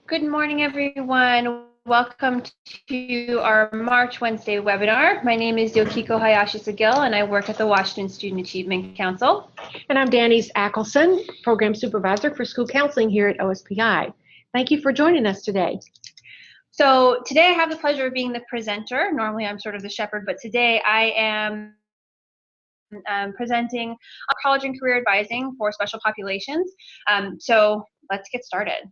Good morning, everyone. Welcome to our March Wednesday webinar. My name is Yokiko Hayashi-Sagil, and I work at the Washington Student Achievement Council. And I'm Danny's Ackelson, Program Supervisor for School Counseling here at OSPI. Thank you for joining us today. So today I have the pleasure of being the presenter. Normally I'm sort of the shepherd, but today I am presenting on college and career advising for special populations. So let's get started.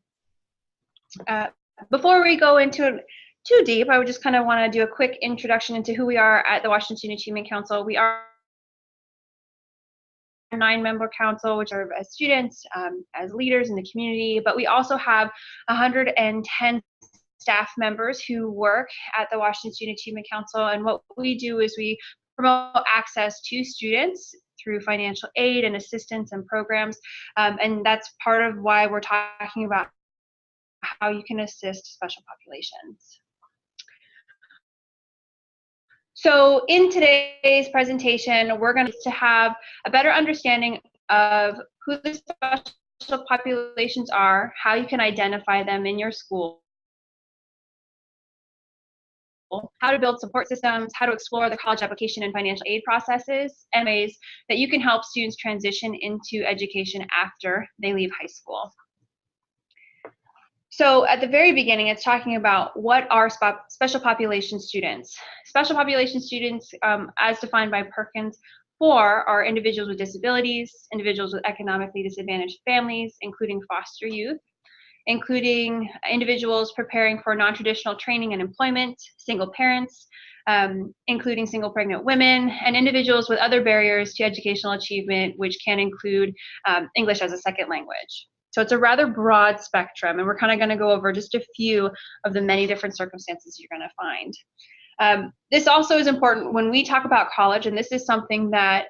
Before we go into it too deep, I would just kind of want to do a quick introduction into who we are at the Washington Student Achievement Council. We are a 9-member council, which serve as students, as leaders in the community, but we also have 110 staff members who work at the Washington Student Achievement Council, and what we do is we promote access to students through financial aid and assistance and programs, and that's part of why we're talking about how you can assist special populations. So in today's presentation, we're going to have a better understanding of who the special populations are, how you can identify them in your school, how to build support systems, how to explore the college application and financial aid processes, and ways that you can help students transition into education after they leave high school. So at the very beginning, it's talking about what are special population students. Special population students, as defined by Perkins 4, are individuals with disabilities, individuals with economically disadvantaged families, including foster youth, including individuals preparing for non-traditional training and employment, single parents, including single pregnant women, and individuals with other barriers to educational achievement, which can include English as a second language. So it's a rather broad spectrum, and we're kind of going to go over just a few of the many different circumstances you're going to find. This also is important when we talk about college, and this is something that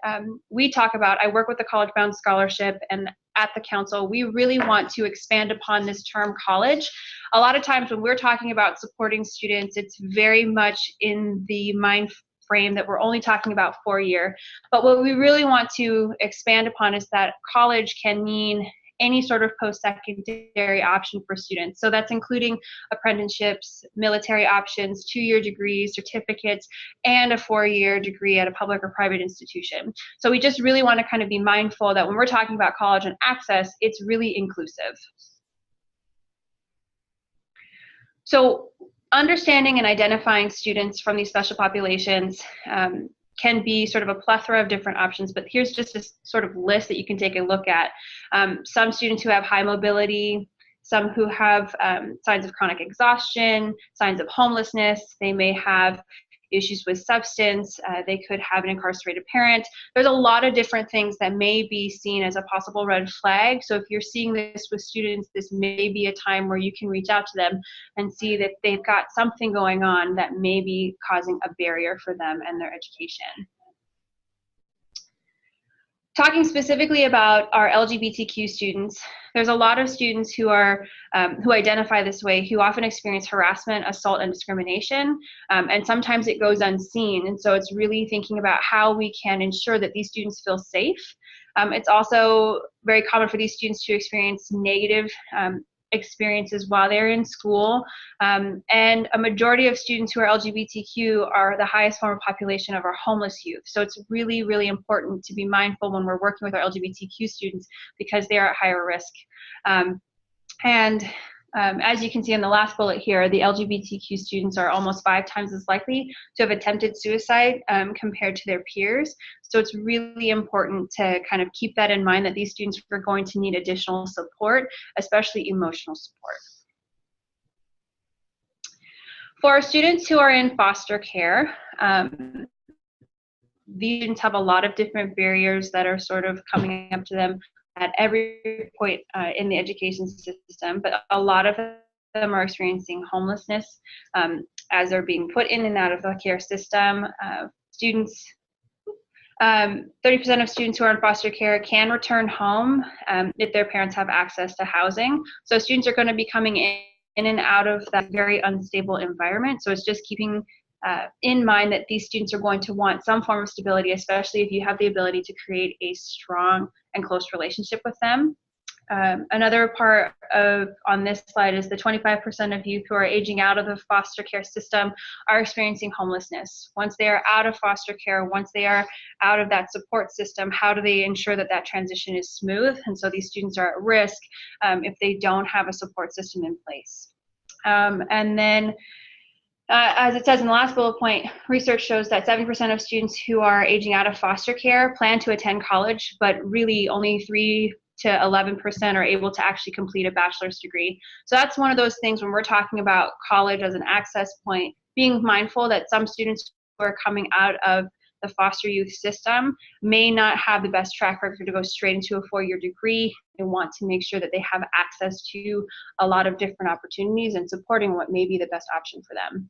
we talk about. I work with the College Bound Scholarship, and at the council, we really want to expand upon this term college. A lot of times when we're talking about supporting students, it's very much in the mind frame that we're only talking about 4-year. But what we really want to expand upon is that college can mean any sort of post-secondary option for students. So that's including apprenticeships, military options, 2-year degrees, certificates, and a 4-year degree at a public or private institution. So we just really want to kind of be mindful that when we're talking about college and access, it's really inclusive. So understanding and identifying students from these special populations can be sort of a plethora of different options, but here's just a sort of list that you can take a look at. Some students who have high mobility, some who have signs of chronic exhaustion, signs of homelessness, they may have issues with substance, they could have an incarcerated parent. There's a lot of different things that may be seen as a possible red flag. So if you're seeing this with students, this may be a time where you can reach out to them and see that they've got something going on that may be causing a barrier for them and their education. Talking specifically about our LGBTQ students, there's a lot of students who are who identify this way, who often experience harassment, assault, and discrimination, and sometimes it goes unseen. And so it's really thinking about how we can ensure that these students feel safe. It's also very common for these students to experience negative experiences while they're in school, and a majority of students who are LGBTQ are the highest form of population of our homeless youth. So it's really, really important to be mindful when we're working with our LGBTQ students because they are at higher risk. As you can see in the last bullet here, the LGBTQ students are almost 5 times as likely to have attempted suicide compared to their peers. So it's really important to kind of keep that in mind, that these students are going to need additional support, especially emotional support. For our students who are in foster care, these students have a lot of different barriers that are sort of coming up to them at every point in the education system, but a lot of them are experiencing homelessness as they're being put in and out of the care system. 30% of students who are in foster care can return home if their parents have access to housing. So students are going to be coming in and out of that very unstable environment. So it's just keeping in mind that these students are going to want some form of stability, especially if you have the ability to create a strong and close relationship with them. Another part on this slide is the 25% of youth who are aging out of the foster care system are experiencing homelessness. Once they are out of foster care, once they are out of that support system, how do they ensure that that transition is smooth? And so these students are at risk if they don't have a support system in place. And then as it says in the last bullet point, research shows that 70% of students who are aging out of foster care plan to attend college, but really only 3 to 11% are able to actually complete a bachelor's degree. So that's one of those things when we're talking about college as an access point, being mindful that some students who are coming out of the foster youth system may not have the best track record to go straight into a 4-year degree. They want to make sure that they have access to a lot of different opportunities and supporting what may be the best option for them.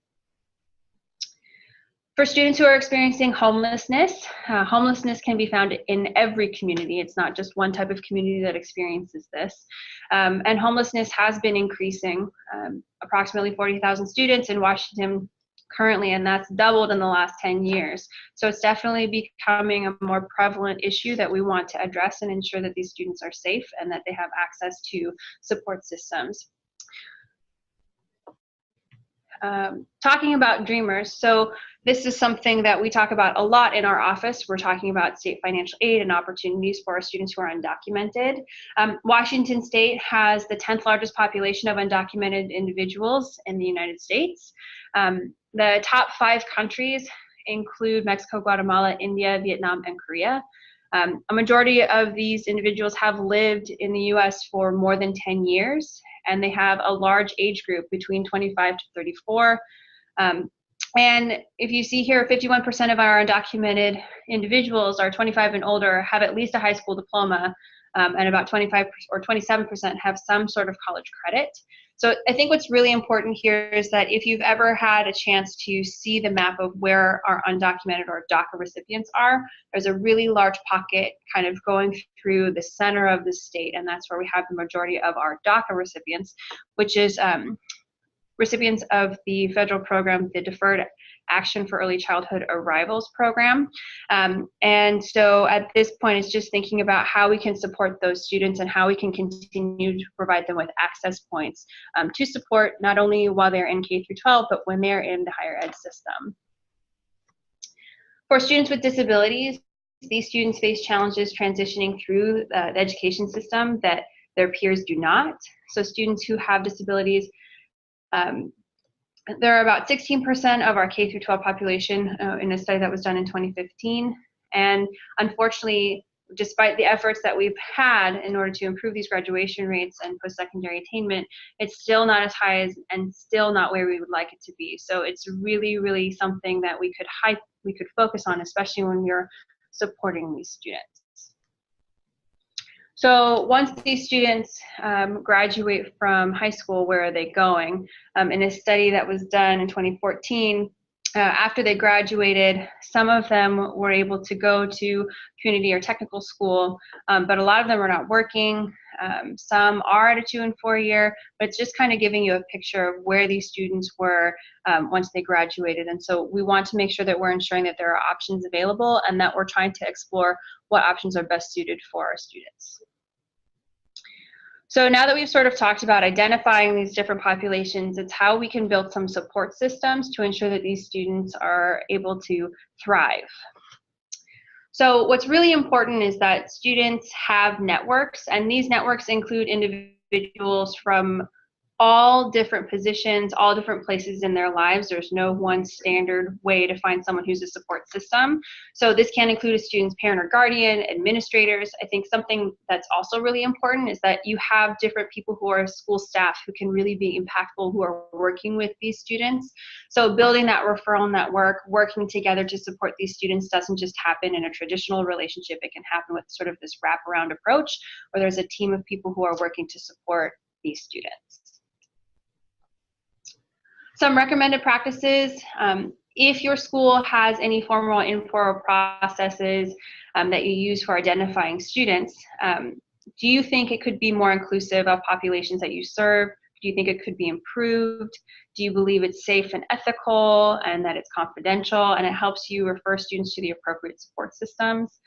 For students who are experiencing homelessness, homelessness can be found in every community. It's not just one type of community that experiences this. And homelessness has been increasing. Approximately 40,000 students in Washington currently, and that's doubled in the last 10 years. So it's definitely becoming a more prevalent issue that we want to address and ensure that these students are safe and that they have access to support systems. Talking about Dreamers, so this is something that we talk about a lot in our office. We're talking about state financial aid and opportunities for our students who are undocumented. Washington State has the 10th largest population of undocumented individuals in the United States. The top 5 countries include Mexico, Guatemala, India, Vietnam, and Korea. A majority of these individuals have lived in the US for more than 10 years, and they have a large age group between 25 to 34. And if you see here, 51% of our undocumented individuals are 25 and older, have at least a high school diploma, and about 25 or 27% have some sort of college credit. So I think what's really important here is that if you've ever had a chance to see the map of where our undocumented or DACA recipients are, there's a really large pocket kind of going through the center of the state, and that's where we have the majority of our DACA recipients, which is recipients of the federal program, the Deferred Action for Early Childhood Arrivals program. And so at this point, it's just thinking about how we can support those students and how we can continue to provide them with access points to support not only while they're in K through 12, but when they're in the higher ed system. For students with disabilities, these students face challenges transitioning through the education system that their peers do not. So students who have disabilities, there are about 16% of our K through 12 population in a study that was done in 2015. And unfortunately, despite the efforts that we've had in order to improve these graduation rates and post-secondary attainment, it's still not as high as and still not where we would like it to be. So it's really, really something that we could focus on, especially when we're supporting these students. So once these students graduate from high school, where are they going? In a study that was done in 2014, after they graduated, some of them were able to go to community or technical school, but a lot of them are not working. Some are at a 2- and 4-year, but it's just kind of giving you a picture of where these students were once they graduated. And so we want to make sure that we're ensuring that there are options available and that we're trying to explore what options are best suited for our students. So now that we've sort of talked about identifying these different populations, it's how we can build some support systems to ensure that these students are able to thrive. So what's really important is that students have networks, and these networks include individuals from all different positions, all different places in their lives. There's no one standard way to find someone who's a support system. So this can include a student's parent or guardian, administrators. I think something that's also really important is that you have different people who are school staff who can really be impactful, who are working with these students. So building that referral network, working together to support these students doesn't just happen in a traditional relationship. It can happen with sort of this wraparound approach where there's a team of people who are working to support these students. Some recommended practices, if your school has any formal or informal processes that you use for identifying students, do you think it could be more inclusive of populations that you serve? Do you think it could be improved? Do you believe it's safe and ethical and that it's confidential and it helps you refer students to the appropriate support systems?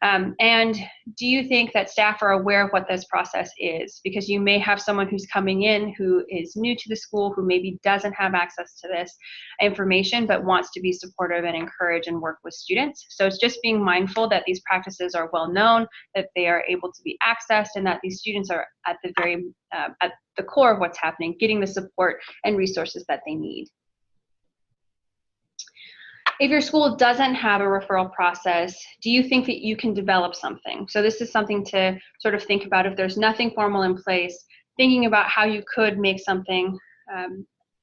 And do you think that staff are aware of what this process is? Because you may have someone who's coming in who is new to the school, who maybe doesn't have access to this information, but wants to be supportive and encourage and work with students. So it's just being mindful that these practices are well known, that they are able to be accessed, and that these students are at the at the core of what's happening, getting the support and resources that they need. If your school doesn't have a referral process, do you think that you can develop something? So this is something to sort of think about. If there's nothing formal in place, thinking about how you could make something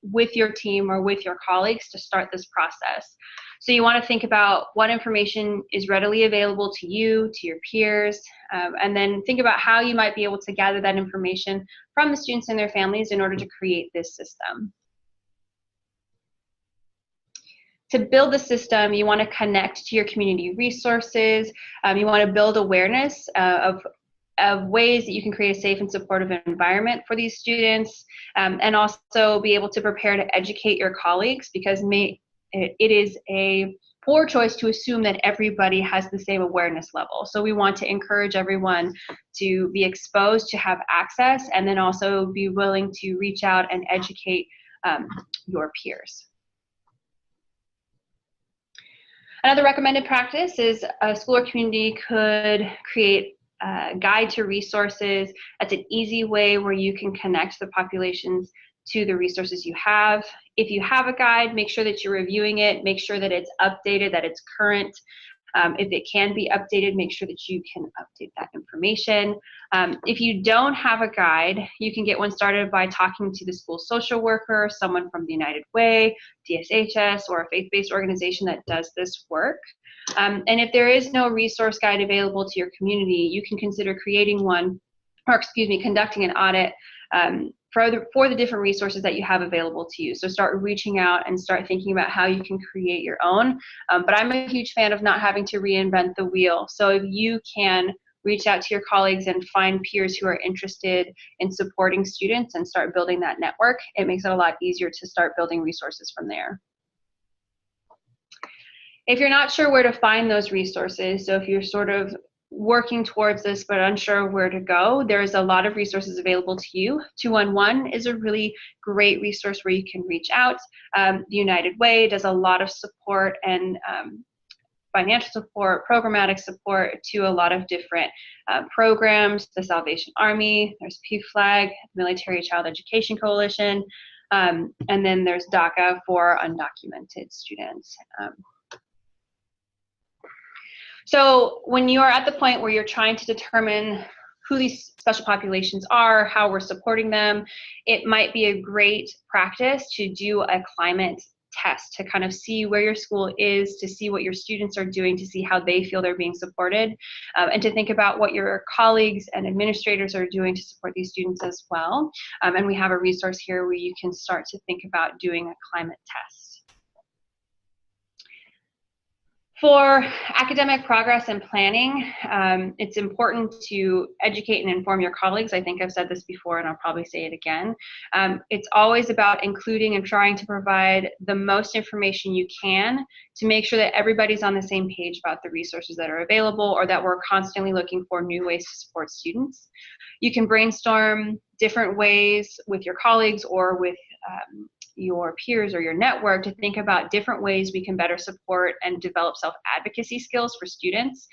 with your team or with your colleagues to start this process. So you want to think about what information is readily available to you, to your peers, and then think about how you might be able to gather that information from the students and their families in order to create this system. To build the system, you want to connect to your community resources. You want to build awareness of ways that you can create a safe and supportive environment for these students, and also be able to prepare to educate your colleagues, because it is a poor choice to assume that everybody has the same awareness level. So we want to encourage everyone to be exposed, to have access, and then also be willing to reach out and educate your peers. Another recommended practice is a school or community could create a guide to resources. That's an easy way where you can connect the populations to the resources you have. If you have a guide, make sure that you're reviewing it, make sure that it's updated, that it's current. If it can be updated, make sure that you can update that information. If you don't have a guide, you can get one started by talking to the school social worker, someone from the United Way, DSHS, or a faith-based organization that does this work. And if there is no resource guide available to your community, you can consider creating one, or conducting an audit for the different resources that you have available to you. So start reaching out and start thinking about how you can create your own. But I'm a huge fan of not having to reinvent the wheel. So if you can reach out to your colleagues and find peers who are interested in supporting students and start building that network, it makes it a lot easier to start building resources from there. If you're not sure where to find those resources, so if you're sort of working towards this but unsure where to go, there's a lot of resources available to you. 211 is a really great resource where you can reach out. The United Way does a lot of support and financial support, programmatic support to a lot of different programs. The Salvation Army, there's PFLAG, Military Child Education Coalition, and then there's DACA for undocumented students. So when you are at the point where you're trying to determine who these special populations are, how we're supporting them, it might be a great practice to do a climate test to kind of see where your school is, to see what your students are doing, to see how they feel they're being supported, and to think about what your colleagues and administrators are doing to support these students as well. And we have a resource here where you can start to think about doing a climate test. For academic progress and planning, it's important to educate and inform your colleagues. I think I've said this before and I'll probably say it again. It's always about including and trying to provide the most information you can to make sure that everybody's on the same page about the resources that are available, or that we're constantly looking for new ways to support students. You can brainstorm different ways with your colleagues or with your peers or your network to think about different ways we can better support and develop self-advocacy skills for students,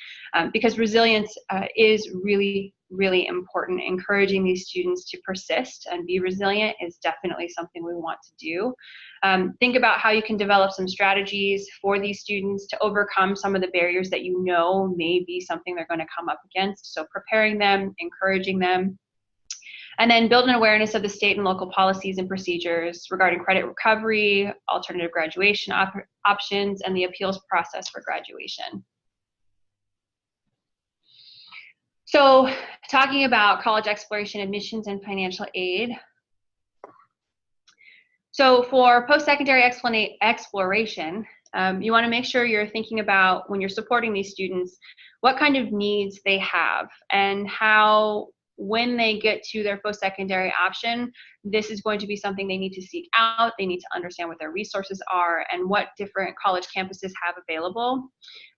because resilience is really, really important. Encouraging these students to persist and be resilient is definitely something we want to do. Think about how you can develop some strategies for these students to overcome some of the barriers that you know may be something they're going to come up against. So preparing them, encouraging them. And then build an awareness of the state and local policies and procedures regarding credit recovery, alternative graduation options, and the appeals process for graduation. So talking about college exploration, admissions, and financial aid. So for post-secondary exploration, you want to make sure you're thinking about, when you're supporting these students, what kind of needs they have and how when they get to their post-secondary option, this is going to be something they need to seek out. They need to understand what their resources are and what different college campuses have available.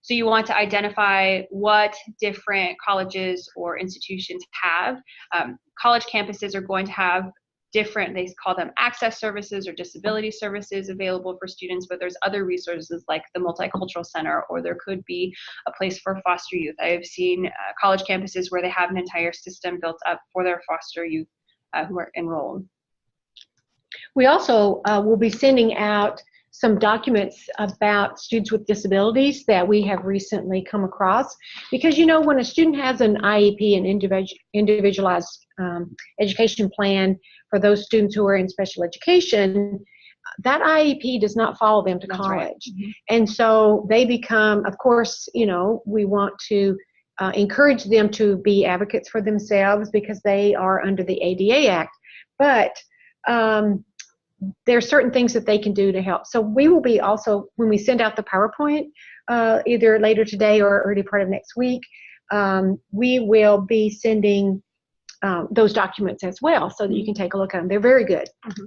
So you want to identify what different colleges or institutions have. College campuses are going to have different, they call them access services or disability services available for students, but there's other resources like the Multicultural Center, or there could be a place for foster youth. I have seen college campuses where they have an entire system built up for their foster youth who are enrolled. We also will be sending out some documents about students with disabilities that we have recently come across, because you know, when a student has an IEP, an individualized education plan for those students who are in special education, that IEP does not follow them to college. Right. Mm-hmm. And so they become, of course, you know, we want to encourage them to be advocates for themselves because they are under the ADA Act, but there are certain things that they can do to help. So we will be also, when we send out the PowerPoint, either later today or early part of next week, we will be sending those documents as well so that you can take a look at them. They're very good. Mm-hmm.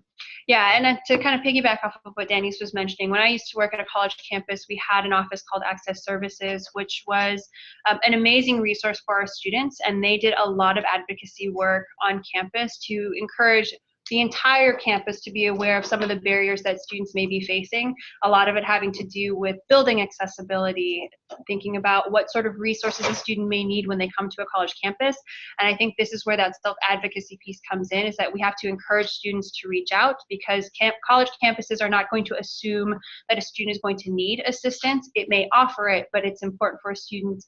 Yeah, and to kind of piggyback off of what Denise was mentioning, when I used to work at a college campus, we had an office called Access Services, which was an amazing resource for our students, and they did a lot of advocacy work on campus to encourage the entire campus to be aware of some of the barriers that students may be facing, a lot of it having to do with building accessibility, thinking about what sort of resources a student may need when they come to a college campus. And I think this is where that self-advocacy piece comes in, is that we have to encourage students to reach out, because college campuses are not going to assume that a student is going to need assistance. It may offer it, but it's important for a student,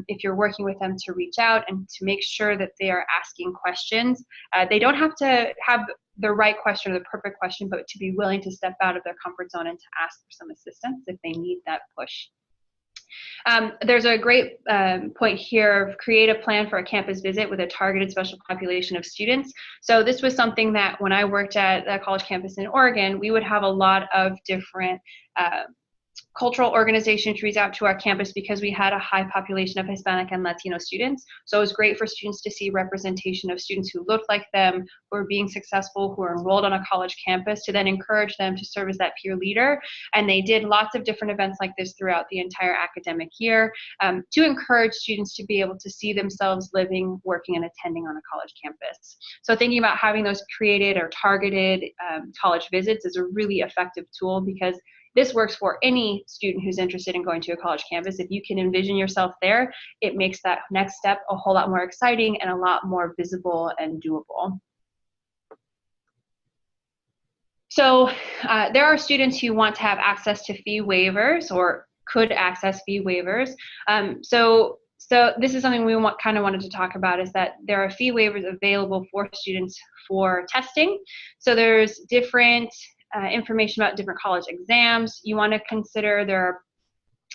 if you're working with them, to reach out and to make sure that they are asking questions. They don't have to have the right question or the perfect question, but to be willing to step out of their comfort zone and to ask for some assistance if they need that push. There's a great point here of create a plan for a campus visit with a targeted special population of students. So this was something that when I worked at a college campus in Oregon, we would have a lot of different cultural organizations reach out to our campus because we had a high population of Hispanic and Latino students. So it was great for students to see representation of students who looked like them, who are being successful, who are enrolled on a college campus, to then encourage them to serve as that peer leader. And they did lots of different events like this throughout the entire academic year to encourage students to be able to see themselves living, working, and attending on a college campus. So thinking about having those created or targeted college visits is a really effective tool, because this works for any student who's interested in going to a college campus. If you can envision yourself there, it makes that next step a whole lot more exciting and a lot more visible and doable. So there are students who want to have access to fee waivers or could access fee waivers. So this is something we kind of wanted to talk about, is that there are fee waivers available for students for testing. So there's different information about different college exams. You want to consider there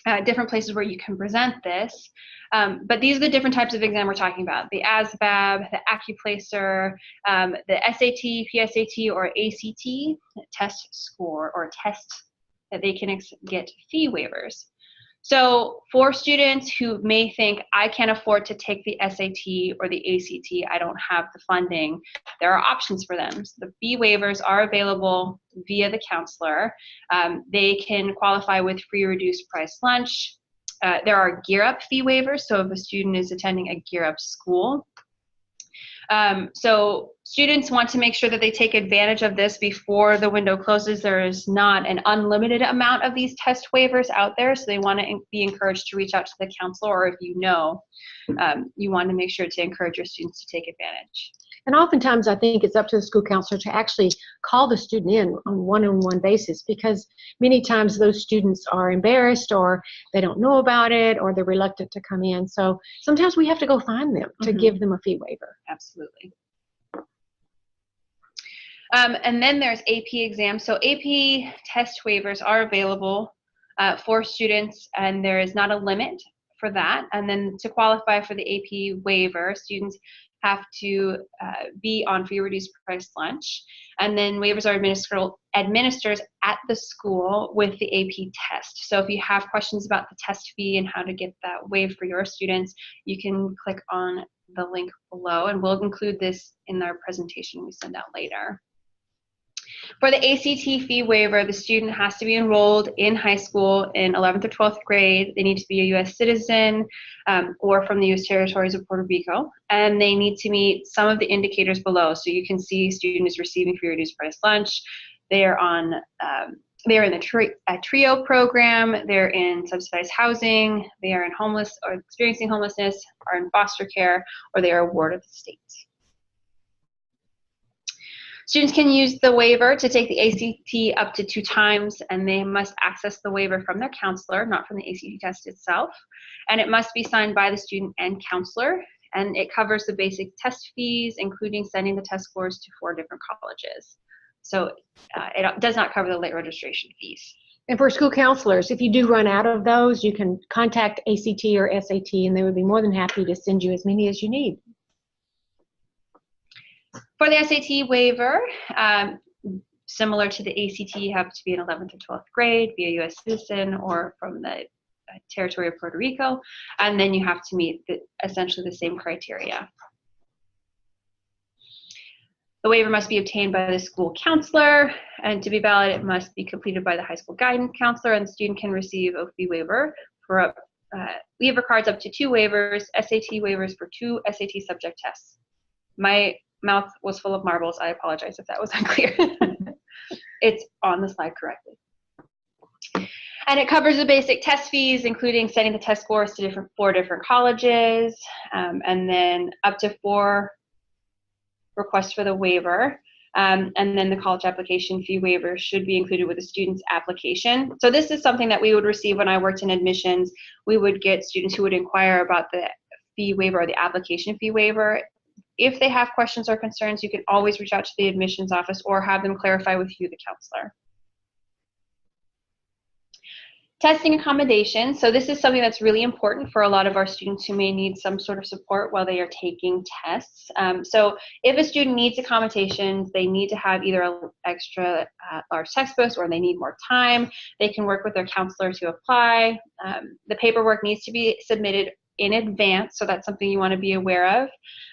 are different places where you can present this. But these are the different types of exam we're talking about: the ASVAB, the AccuPlacer, the SAT, PSAT, or ACT test score or test that they can get fee waivers. So for students who may think, I can't afford to take the SAT or the ACT, I don't have the funding, there are options for them. So the fee waivers are available via the counselor. They can qualify with free reduced price lunch. There are Gear Up fee waivers, so if a student is attending a Gear Up school. So students want to make sure that they take advantage of this before the window closes. There is not an unlimited amount of these test waivers out there, so they want to be encouraged to reach out to the counselor, or if you know, you want to make sure to encourage your students to take advantage. And oftentimes I think it's up to the school counselor to actually call the student in on a one-on-one basis, because many times those students are embarrassed, or they don't know about it, or they're reluctant to come in. So sometimes we have to go find them to give them a fee waiver. Absolutely. And then there's AP exams. So AP test waivers are available for students, and there is not a limit for that. And then to qualify for the AP waiver, students have to be on free reduced price lunch, and then waivers are administered at the school with the AP test. So if you have questions about the test fee and how to get that waived for your students, you can click on the link below, and we'll include this in our presentation we send out later. For the ACT fee waiver, the student has to be enrolled in high school in 11th or 12th grade. They need to be a U.S. citizen or from the U.S. territories of Puerto Rico, and they need to meet some of the indicators below. So you can see student is receiving free reduced price lunch. They are on they're in the TRIO program, they're in subsidized housing, they are in homeless or experiencing homelessness, are in foster care, or they are a ward of the state. Students can use the waiver to take the ACT up to 2 times, and they must access the waiver from their counselor, not from the ACT test itself. And it must be signed by the student and counselor, and it covers the basic test fees, including sending the test scores to 4 different colleges. So it does not cover the late registration fees. And for school counselors, if you do run out of those, you can contact ACT or SAT, and they would be more than happy to send you as many as you need. For the SAT waiver, similar to the ACT, you have to be in 11th or 12th grade, be a U.S. citizen, or from the territory of Puerto Rico, and then you have to meet essentially the same criteria. The waiver must be obtained by the school counselor, and to be valid, it must be completed by the high school guidance counselor, and the student can receive a fee waiver for waiver cards up to 2 waivers, SAT waivers for 2 SAT subject tests. My mouth was full of marbles. I apologize if that was unclear. It's on the slide correctly. And it covers the basic test fees, including sending the test scores to 4 different colleges, and then up to 4 requests for the waiver. And then the college application fee waiver should be included with the student's application. So this is something that we would receive when I worked in admissions. We would get students who would inquire about the fee waiver or the application fee waiver. If they have questions or concerns, you can always reach out to the admissions office or have them clarify with you, the counselor. Testing accommodations. So this is something that's really important for a lot of our students who may need some sort of support while they are taking tests. So if a student needs accommodations, they need to have either an extra large textbooks or they need more time, they can work with their counselor to apply. The paperwork needs to be submitted in advance, so that's something you want to be aware of.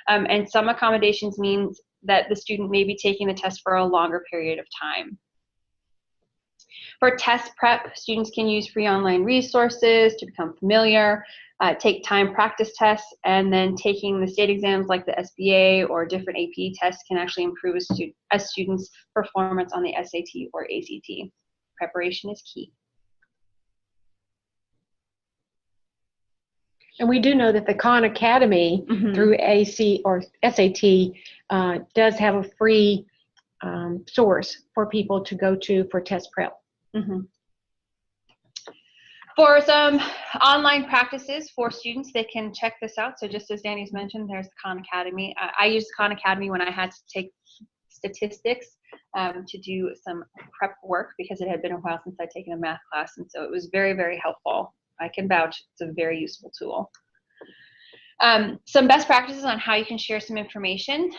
And some accommodations means that the student may be taking the test for a longer period of time. For test prep, students can use free online resources to become familiar, take time practice tests, and then taking the state exams like the SBA or different AP tests can actually improve a student's performance on the SAT or ACT. Preparation is key. And we do know that the Khan Academy through AC or SAT does have a free source for people to go to for test prep. For some online practices for students, they can check this out. So just as Danny's mentioned, there's the Khan Academy. I used Khan Academy when I had to take statistics to do some prep work because it had been a while since I'd taken a math class, and so it was very, very helpful. I can vouch it's a very useful tool. Some best practices on how you can share some information.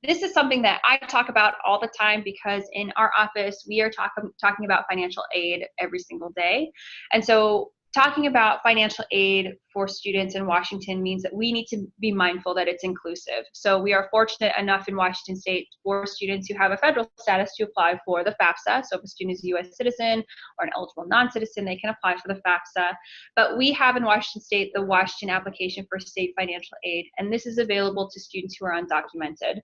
This is something that I talk about all the time because in our office, we are talking about financial aid every single day. And so talking about financial aid for students in Washington means that we need to be mindful that it's inclusive. So we are fortunate enough in Washington State for students who have a federal status to apply for the FAFSA. So if a student is a U.S. citizen or an eligible non-citizen, they can apply for the FAFSA. But we have in Washington State the Washington Application for State Financial Aid, and this is available to students who are undocumented.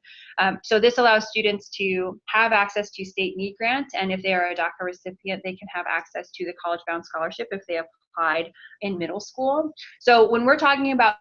So this allows students to have access to state need grant, and if they are a DACA recipient, they can have access to the College Bound Scholarship if they applied in middle school. So when we're talking about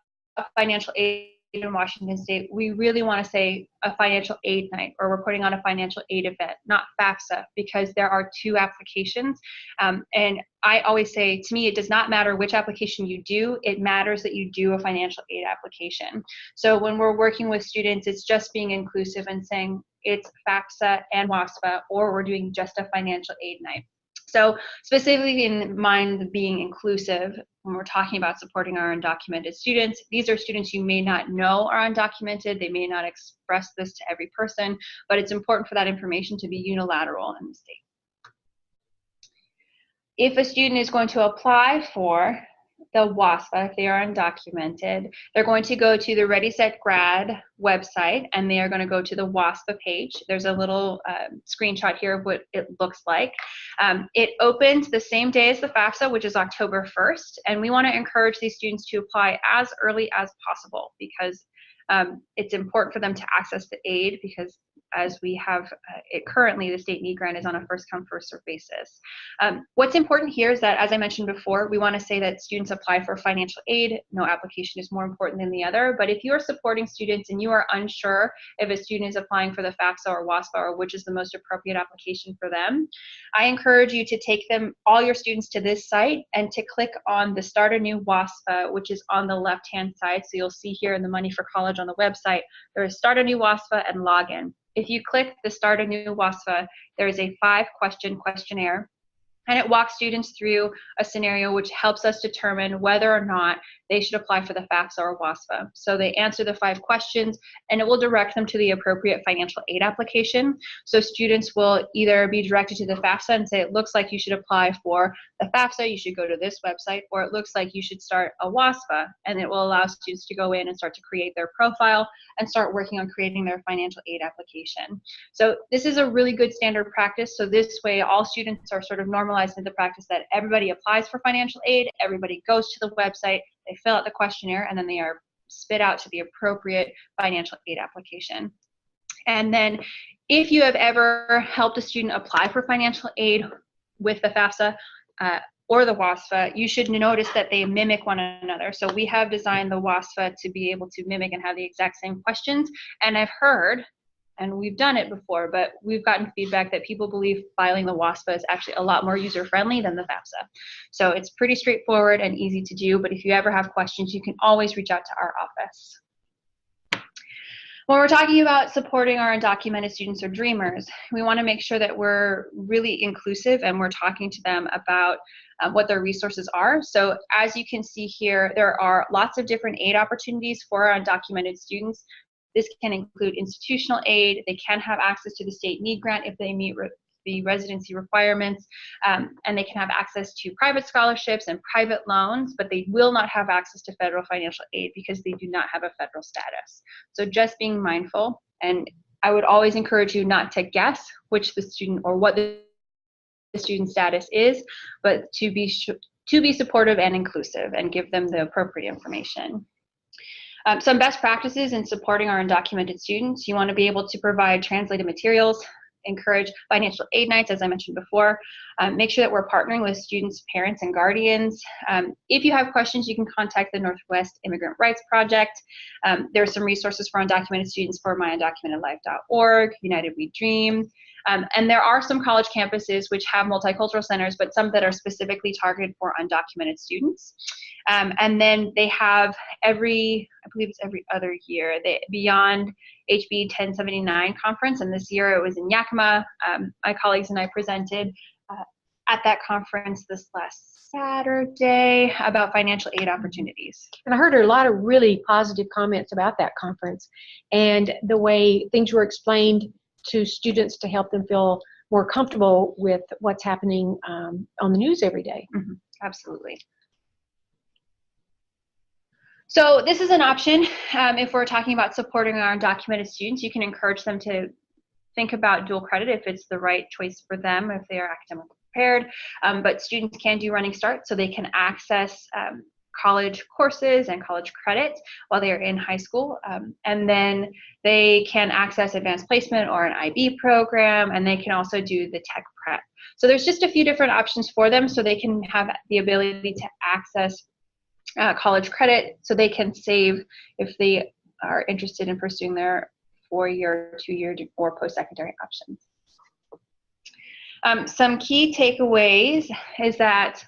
financial aid in Washington State, we really want to say a financial aid night, or we're putting on a financial aid event, not FAFSA, because there are 2 applications. And I always say, to me, it does not matter which application you do, it matters that you do a financial aid application. So when we're working with students, it's just being inclusive and saying it's FAFSA and WASPA, or we're doing just a financial aid night. So specifically in mind being inclusive, when we're talking about supporting our undocumented students, these are students you may not know are undocumented. They may not express this to every person, but it's important for that information to be unilateral in the state. If a student is going to apply for the WASFA, if they are undocumented, they're going to go to the Ready Set Grad website, and they are going to go to the WASFA page. There's a little screenshot here of what it looks like. It opens the same day as the FAFSA, which is October 1st, and we want to encourage these students to apply as early as possible, because it's important for them to access the aid, because as we have it currently, the state need grant is on a first come, first served basis. What's important here is that, as I mentioned before, we want to say that students apply for financial aid. No application is more important than the other. But if you are supporting students and you are unsure if a student is applying for the FAFSA or WASFA, or which is the most appropriate application for them, I encourage you to take all your students to this site and to click on the Start a New WASFA, which is on the left-hand side. So you'll see here in the Money for College on the website, there is Start a New WASFA and Login. If you click the Start a New WASFA, there is a 5-question questionnaire, and it walks students through a scenario which helps us determine whether or not they should apply for the FAFSA or WASFA. So they answer the 5 questions, and it will direct them to the appropriate financial aid application. So students will either be directed to the FAFSA and say, it looks like you should apply for the FAFSA, you should go to this website, or it looks like you should start a WASFA, and it will allow students to go in and start to create their profile and start working on creating their financial aid application. So this is a really good standard practice. So this way, all students are sort of normalized into the practice that everybody applies for financial aid, everybody goes to the website, they fill out the questionnaire, and then they are spit out to the appropriate financial aid application. And then if you have ever helped a student apply for financial aid with the FAFSA or the WASFA, you should notice that they mimic one another. So we have designed the WASFA to be able to mimic and have the exact same questions. And I've heard, and we've done it before, but we've gotten feedback that people believe filing the WASFA is actually a lot more user-friendly than the FAFSA. So it's pretty straightforward and easy to do, but if you ever have questions, you can always reach out to our office. When we're talking about supporting our undocumented students or dreamers, we want to make sure that we're really inclusive and we're talking to them about what their resources are. So as you can see here, there are lots of different aid opportunities for our undocumented students. This can include institutional aid. They can have access to the state need grant if they meet the residency requirements, and they can have access to private scholarships and private loans, but they will not have access to federal financial aid because they do not have a federal status. So just being mindful, and I would always encourage you not to guess which the student or what the student status is, but to be supportive and inclusive and give them the appropriate information. Some best practices in supporting our undocumented students: you want to be able to provide translated materials, encourage financial aid nights, as I mentioned before, make sure that we're partnering with students, parents, and guardians. If you have questions, you can contact the Northwest Immigrant Rights Project. There are some resources for undocumented students for myundocumentedlife.org, United We Dream. And there are some college campuses which have multicultural centers, but some that are specifically targeted for undocumented students. And then they have I believe it's every other year, Beyond HB 1079 conference, and this year it was in Yakima. My colleagues and I presented at that conference this last Saturday about financial aid opportunities. And I heard a lot of really positive comments about that conference and the way things were explained to students to help them feel more comfortable with what's happening on the news every day. Mm-hmm. Absolutely. So this is an option. If we're talking about supporting our undocumented students, you can encourage them to think about dual credit if it's the right choice for them, if they are academically prepared. But students can do Running Start, so they can access college courses and college credit while they are in high school. And then they can access advanced placement or an IB program, and they can also do the tech prep. So there's just a few different options for them, so they can have the ability to access college credit, so they can save if they are interested in pursuing their 4-year, 2-year, or post-secondary options. Some key takeaways is that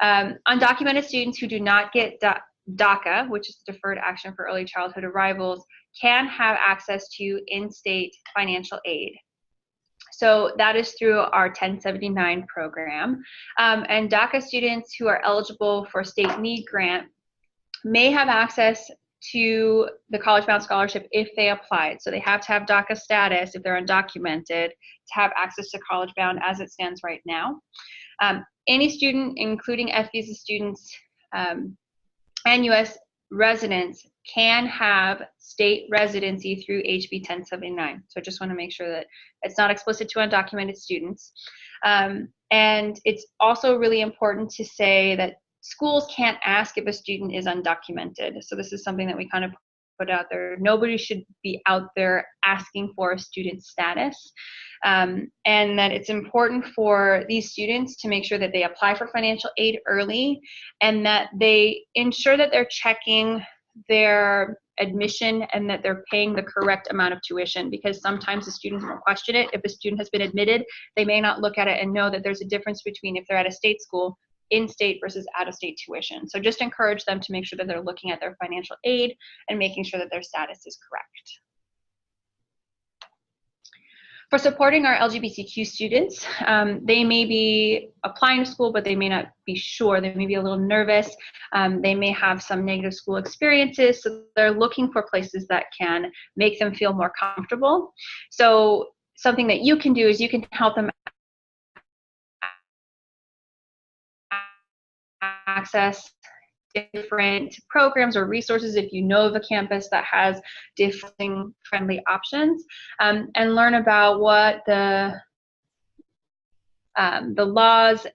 undocumented students who do not get DACA, which is Deferred Action for Early Childhood Arrivals, can have access to in-state financial aid. So that is through our 1079 program. And DACA students who are eligible for state need grant may have access to the College Bound Scholarship if they applied. So they have to have DACA status if they're undocumented to have access to College Bound as it stands right now. Any student, including F visa students, and U.S. residents can have state residency through HB 1079. So I just want to make sure that it's not explicit to undocumented students. And it's also really important to say that schools can't ask if a student is undocumented. So this is something that we kind of put out there. Nobody should be out there asking for a student status. And that it's important for these students to make sure that they apply for financial aid early and that they ensure that they're checking their admission and that they're paying the correct amount of tuition, because sometimes the students won't question it. If a student has been admitted, they may not look at it and know that there's a difference between if they're at a state school, in-state versus out-of-state tuition. So just encourage them to make sure that they're looking at their financial aid and making sure that their status is correct. For supporting our LGBTQ students, they may be applying to school, but they may not be sure. They may be a little nervous. They may have some negative school experiences, so they're looking for places that can make them feel more comfortable. So something that you can do is you can help them access different programs or resources if you know of a campus that has different friendly options, and learn about what the laws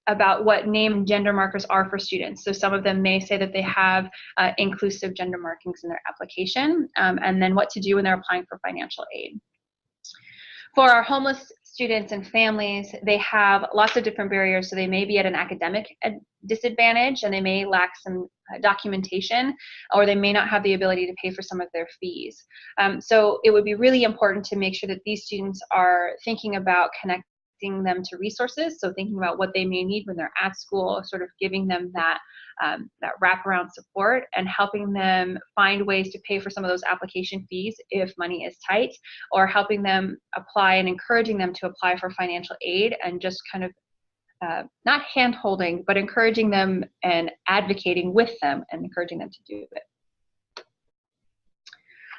about what name and gender markers are for students. So some of them may say that they have inclusive gender markings in their application, and then what to do when they're applying for financial aid. For our homeless students and families, they have lots of different barriers. So they may be at an academic disadvantage and they may lack some documentation, or they may not have the ability to pay for some of their fees. So it would be really important to make sure that these students are thinking about connecting them to resources. So thinking about what they may need when they're at school, sort of giving them that wraparound support and helping them find ways to pay for some of those application fees if money is tight, or helping them apply and encouraging them to apply for financial aid, and just kind of not hand-holding, but encouraging them and advocating with them and encouraging them to do it.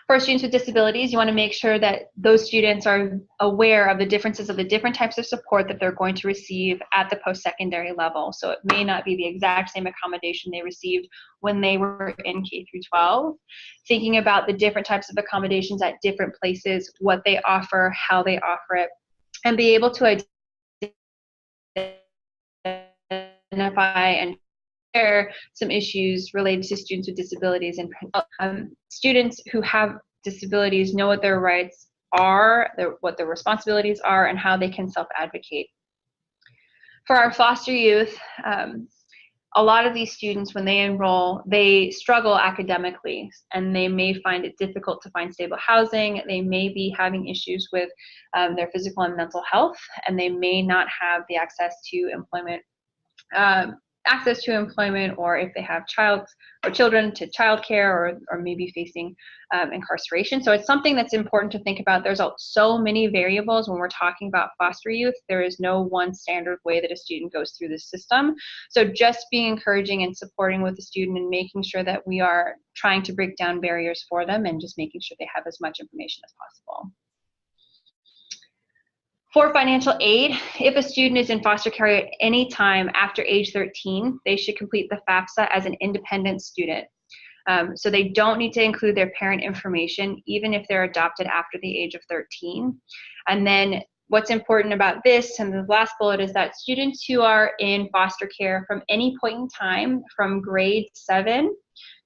For students with disabilities, you want to make sure that those students are aware of the differences of the different types of support that they're going to receive at the post-secondary level. So it may not be the exact same accommodation they received when they were in K through 12. Thinking about the different types of accommodations at different places, what they offer, how they offer it, and be able to identify and share some issues related to students with disabilities. And students who have disabilities know what their rights are, what their responsibilities are, and how they can self-advocate. For our foster youth, a lot of these students, when they enroll, they struggle academically, and they may find it difficult to find stable housing. They may be having issues with their physical and mental health, and they may not have the access to employment, or if they have children, to childcare, or maybe facing incarceration. So it's something that's important to think about. There's so many variables when we're talking about foster youth. There is no one standard way that a student goes through the system. So just being encouraging and supporting with the student and making sure that we are trying to break down barriers for them and just making sure they have as much information as possible. For financial aid, if a student is in foster care at any time after age 13, they should complete the FAFSA as an independent student. So they don't need to include their parent information, even if they're adopted after the age of 13. And then what's important about this, and the last bullet, is that students who are in foster care from any point in time from grade 7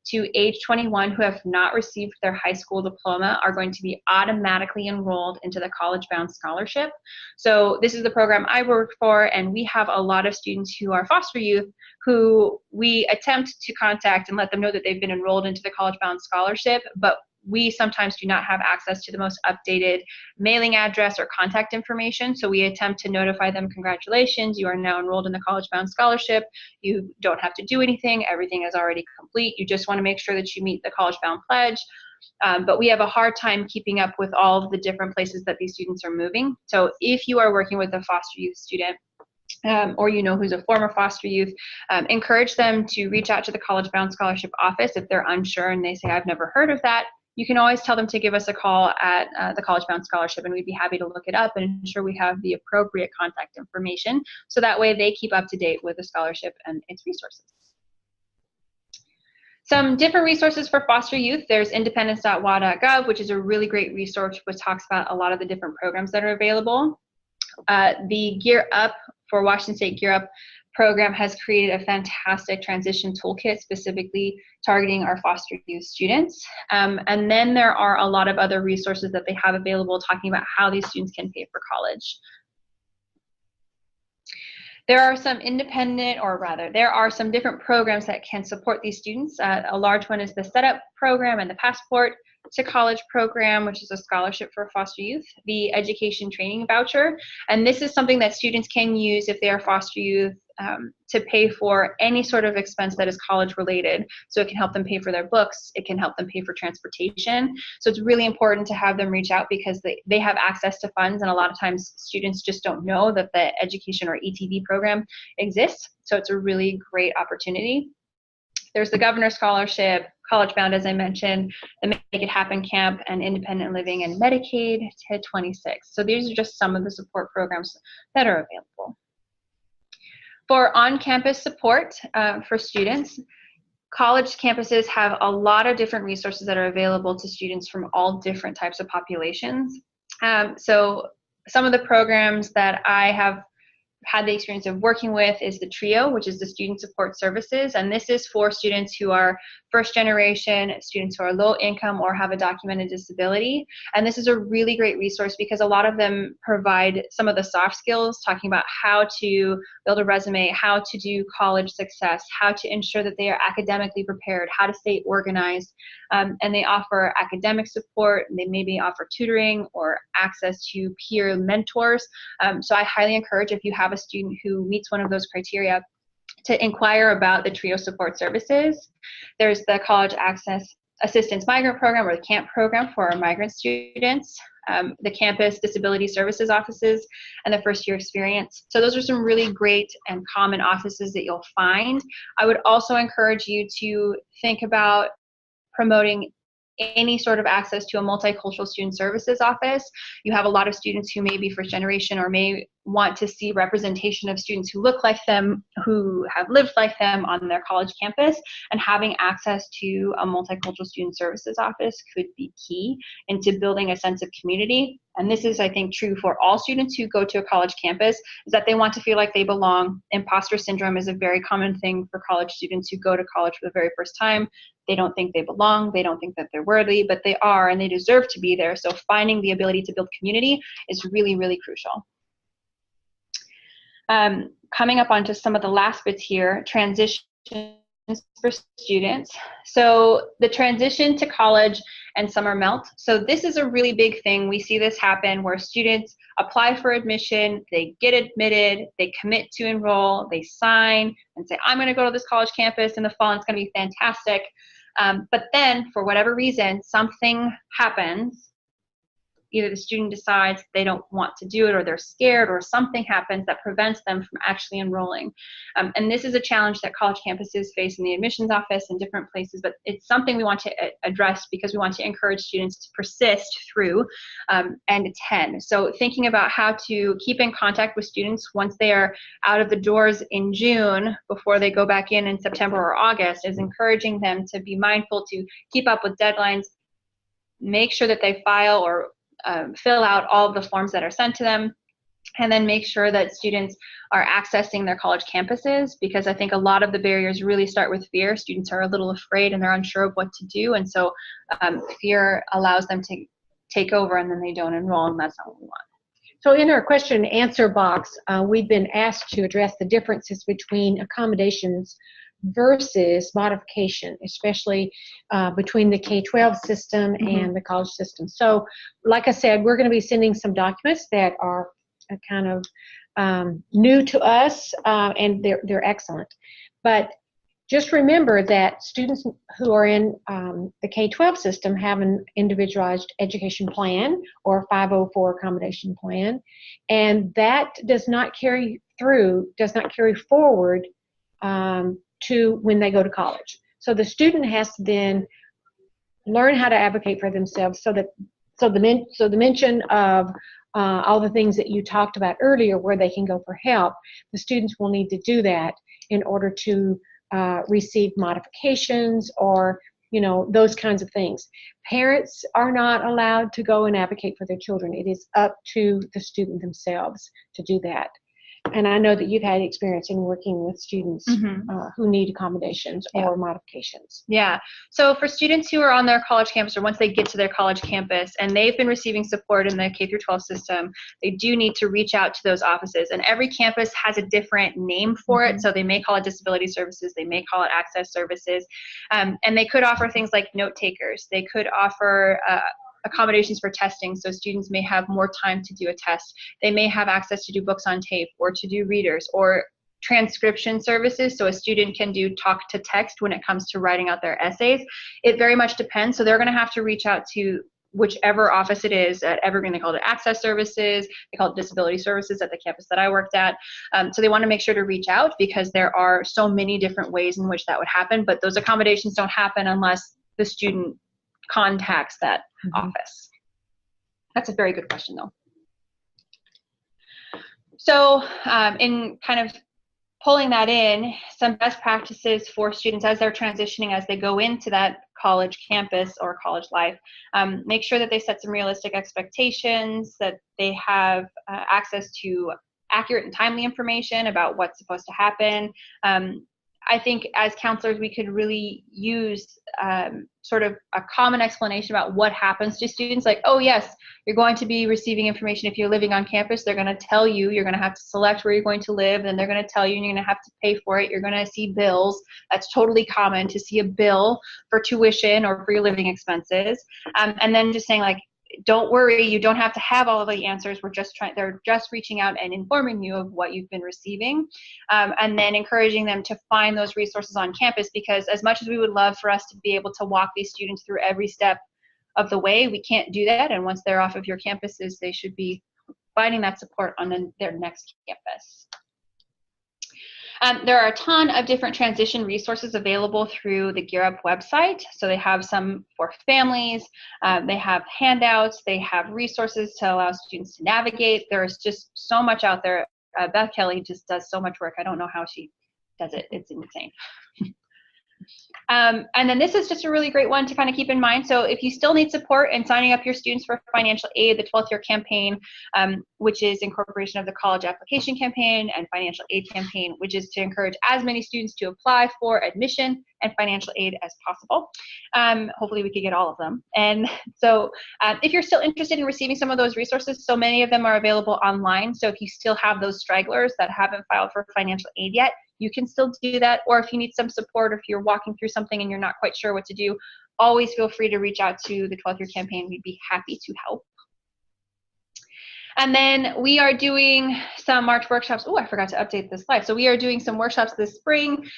to age 21 who have not received their high school diploma are going to be automatically enrolled into the College Bound Scholarship. So this is the program I work for, and we have a lot of students who are foster youth who we attempt to contact and let them know that they've been enrolled into the College Bound Scholarship, but we sometimes do not have access to the most updated mailing address or contact information. So we attempt to notify them, congratulations, you are now enrolled in the College Bound Scholarship. You don't have to do anything. Everything is already complete. You just want to make sure that you meet the College Bound Pledge. But we have a hard time keeping up with all of the different places that these students are moving. So if you are working with a foster youth student, or you know who's a former foster youth, encourage them to reach out to the College Bound Scholarship office if they're unsure and they say, I've never heard of that. You can always tell them to give us a call at the College Bound Scholarship, and we'd be happy to look it up and ensure we have the appropriate contact information, so that way they keep up to date with the scholarship and its resources. Some different resources for foster youth. There's independence.wa.gov, which is a really great resource which talks about a lot of the different programs that are available. The Gear Up for Washington State Gear Up program has created a fantastic transition toolkit specifically targeting our foster youth students. And then there are a lot of other resources that they have available talking about how these students can pay for college. There are some there are some different programs that can support these students. A large one is the Setup program and the Passport to College program, which is a scholarship for foster youth, the Education Training Voucher, and this is something that students can use if they are foster youth to pay for any sort of expense that is college related. So it can help them pay for their books, it can help them pay for transportation. So it's really important to have them reach out because they have access to funds, and a lot of times students just don't know that the education or ETV program exists. So it's a really great opportunity. There's the Governor Scholarship, College Bound, as I mentioned, the Make It Happen Camp, and Independent Living and Medicaid to 26. So these are just some of the support programs that are available. For on-campus support for students, college campuses have a lot of different resources that are available to students from all different types of populations. So some of the programs that I have had the experience of working with is the TRIO, which is the Student Support Services, and this is for students who are first generation, students who are low income or have a documented disability. And this is a really great resource because a lot of them provide some of the soft skills, talking about how to build a resume, how to do college success, how to ensure that they are academically prepared, how to stay organized, and they offer academic support, and they maybe offer tutoring or access to peer mentors. So I highly encourage, if you have a student who meets one of those criteria, to inquire about the TRIO support services. There's the College Access Assistance Migrant Program, or the CAMP program for our migrant students, the Campus Disability Services offices, and the First Year Experience. So those are some really great and common offices that you'll find. I would also encourage you to think about promoting any sort of access to a multicultural student services office. You have a lot of students who may be first generation or may want to see representation of students who look like them, who have lived like them on their college campus, and having access to a multicultural student services office could be key into building a sense of community. And this is, I think, true for all students who go to a college campus, is that they want to feel like they belong. Imposter syndrome is a very common thing for college students who go to college for the very first time. They don't think they belong, they don't think that they're worthy, but they are, and they deserve to be there. So finding the ability to build community is really, really crucial. Coming up onto some of the last bits here, transitions for students. So the transition to college and summer melt. So this is a really big thing. We see this happen where students apply for admission, they get admitted, they commit to enroll, they sign and say, I'm gonna go to this college campus in the fall, and it's gonna be fantastic. But then for whatever reason, something happens. Either the student decides they don't want to do it, or they're scared, or something happens that prevents them from actually enrolling. And this is a challenge that college campuses face in the admissions office and different places, but it's something we want to address because we want to encourage students to persist through and attend. So thinking about how to keep in contact with students once they are out of the doors in June before they go back in September or August is encouraging them to be mindful to keep up with deadlines, make sure that they file or fill out all of the forms that are sent to them, and then make sure that students are accessing their college campuses, because I think a lot of the barriers really start with fear. Students are a little afraid and they're unsure of what to do, and so fear allows them to take over, and then they don't enroll, and that's not what we want. So in our question and answer box, we've been asked to address the differences between accommodations versus modification, especially between the K-12 system and the college system. So like I said, we're going to be sending some documents that are kind of new to us, and they're excellent. But just remember that students who are in the K-12 system have an individualized education plan or 504 accommodation plan, and that does not carry forward to when they go to college. So the student has to then learn how to advocate for themselves, so the mention of all the things that you talked about earlier where they can go for help, the students will need to do that in order to receive modifications or, those kinds of things. Parents are not allowed to go and advocate for their children. It is up to the student themselves to do that. And I know that you've had experience in working with students who need accommodations or modifications. Yeah. So for students who are on their college campus, or once they get to their college campus and they've been receiving support in the K through 12 system, they do need to reach out to those offices. And every campus has a different name for it. So they may call it disability services, they may call it access services, and they could offer things like note takers. They could offer accommodations for testing, so students may have more time to do a test. They may have access to do books on tape or to do readers, or transcription services, so a student can do talk to text when it comes to writing out their essays. It very much depends. So they're going to have to reach out to whichever office it is. At Evergreen, they call it access services. They call it disability services at the campus that I worked at. So they want to make sure to reach out, because there are so many different ways in which that would happen. But those accommodations don't happen unless the student contacts that office. That's a very good question, though. So in kind of pulling that in, some best practices for students as they're transitioning, as they go into that college campus or college life, make sure that they set some realistic expectations, that they have access to accurate and timely information about what's supposed to happen. I think as counselors, we could really use sort of a common explanation about what happens to students. Like, oh yes, you're going to be receiving information if you're living on campus. They're going to tell you, you're going to have to select where you're going to live, and they're going to tell you, and you're going to have to pay for it. You're going to see bills. That's totally common to see a bill for tuition or for your living expenses. And then just saying, like, don't worry, you don't have to have all of the answers. They're just reaching out and informing you of what you've been receiving. And then encouraging them to find those resources on campus, because as much as we would love for us to be able to walk these students through every step of the way, we can't do that. And once they're off of your campuses, they should be finding that support on their next campus. There are a ton of different transition resources available through the Gear Up website. So they have some for families, they have handouts, they have resources to allow students to navigate. There's just so much out there. Beth Kelly just does so much work. I don't know how she does it. It's insane. And then this is just a really great one to kind of keep in mind. So if you still need support in signing up your students for financial aid, the 12th year campaign, which is incorporation of the college application campaign and financial aid campaign, which is to encourage as many students to apply for admission and financial aid as possible. Hopefully we could get all of them. And so if you're still interested in receiving some of those resources, so many of them are available online. So if you still have those stragglers that haven't filed for financial aid yet, you can still do that. Or if you need some support, or if you're walking through something and you're not quite sure what to do, always feel free to reach out to the 12th year campaign. We'd be happy to help. And then we are doing some March workshops. Oh, I forgot to update this slide. So we are doing some workshops this spring.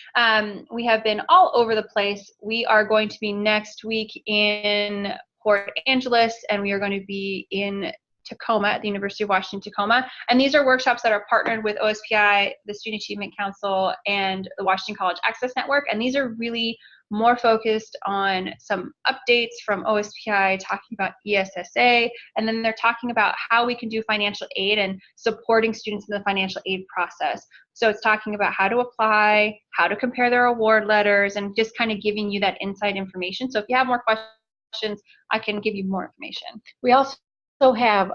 We have been all over the place. We are going to be next week in Port Angeles, and we are going to be in Tacoma at the University of Washington, Tacoma. And these are workshops that are partnered with OSPI, the Student Achievement Council, and the Washington College Access Network. And these are really more focused on some updates from OSPI, talking about ESSA, and then they're talking about how we can do financial aid and supporting students in the financial aid process. So it's talking about how to apply, how to compare their award letters, and just kind of giving you that inside information. So if you have more questions, I can give you more information. We also have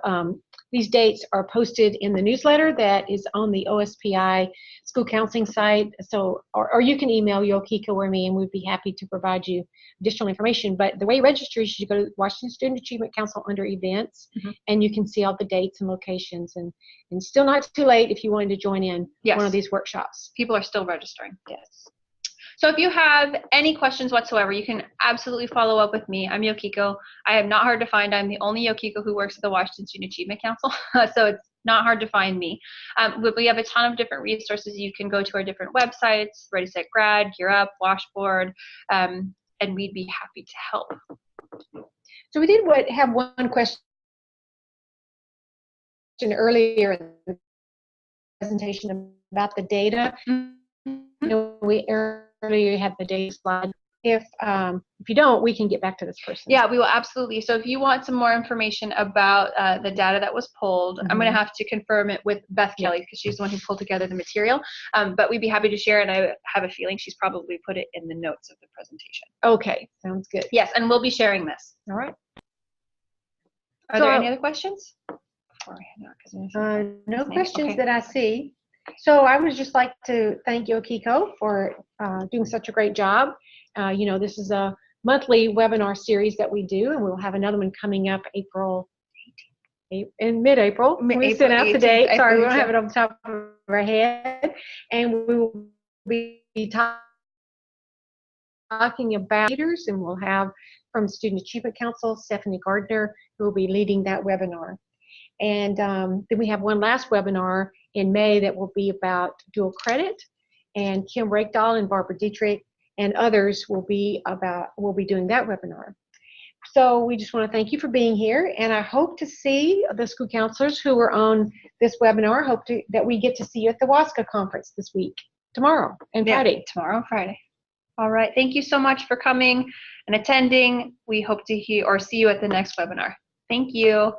these dates are posted in the newsletter that is on the OSPI school counseling site. So, or you can email Yokiko or me, and we'd be happy to provide you additional information. But the way you register is you go to Washington Student Achievement Council under events, and you can see all the dates and locations. And still not too late if you wanted to join in one of these workshops. People are still registering. Yes. So if you have any questions whatsoever, you can absolutely follow up with me. I'm Yokiko. I am not hard to find. I'm the only Yokiko who works at the Washington Student Achievement Council, so it's not hard to find me. But we have a ton of different resources. You can go to our different websites, Ready, Set, Grad, Gear Up, Washboard, and we'd be happy to help. So we did have one question earlier in the presentation about the data. You know, we earlier had the data slide if you don't, we can get back to this person. Yeah, we will absolutely. So if you want some more information about the data that was pulled, I'm going to have to confirm it with Beth Kelly because she's the one who pulled together the material. But we'd be happy to share, and I have a feeling she's probably put it in the notes of the presentation. Okay, sounds good. Yes, and we'll be sharing this. All right. Are there any other questions? Before I hand out, no questions that I see. So I would just like to thank Yokiko for doing such a great job. You know, this is a monthly webinar series that we do, and we'll have another one coming up in mid-April. We sent out the date. Sorry, we don't have it on the top of our head. And we will be talking about leaders, and we'll have from Student Achievement Council, Stephanie Gardner, who will be leading that webinar. And then we have one last webinar in May that will be about dual credit, and Kim Rakedahl and Barbara Dietrich and others will be doing that webinar. So we just want to thank you for being here, and I hope to see the school counselors who are on this webinar. That we get to see you at the WASCA conference this week, tomorrow and Friday. Tomorrow and Friday. All right. Thank you so much for coming and attending. We hope to hear or see you at the next webinar. Thank you.